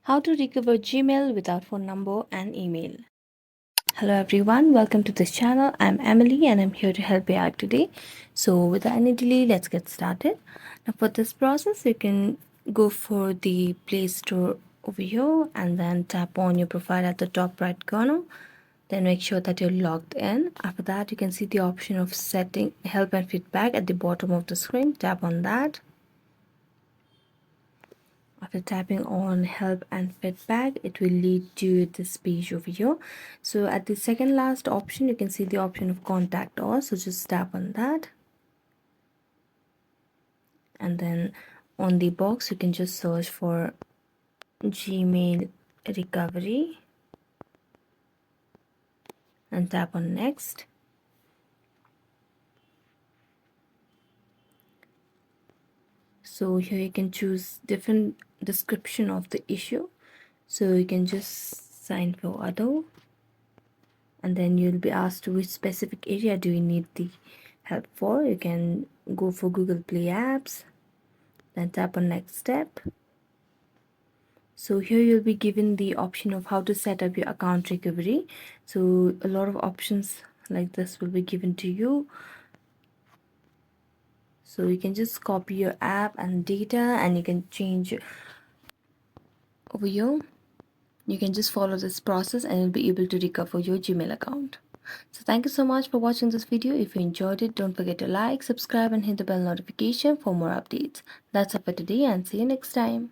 How to recover Gmail without phone number and email. Hello everyone, welcome to this channel. I'm Emily and I'm here to help you out today. So without any delay, let's get started. Now for this process, you can go for the Play Store over here and then tap on your profile at the top right corner. Then make sure that you're logged in. After that, you can see the option of setting help and feedback at the bottom of the screen. Tap on that. After tapping on help and feedback, it will lead to this page over here. So at the second last option, you can see the option of contact us. So just tap on that. And then on the box, you can just search for Gmail recovery and tap on next. So here you can choose different description of the issue. So you can just sign for other, and then you'll be asked which specific area do you need the help for. You can go for Google Play apps, then tap on next step. So here you'll be given the option of how to set up your account recovery. So a lot of options like this will be given to you. So you can just copy your app and data and you can change over here. You can just follow this process and you'll be able to recover your Gmail account. So thank you so much for watching this video. If you enjoyed it, don't forget to like, subscribe and hit the bell notification for more updates. That's all for today and see you next time.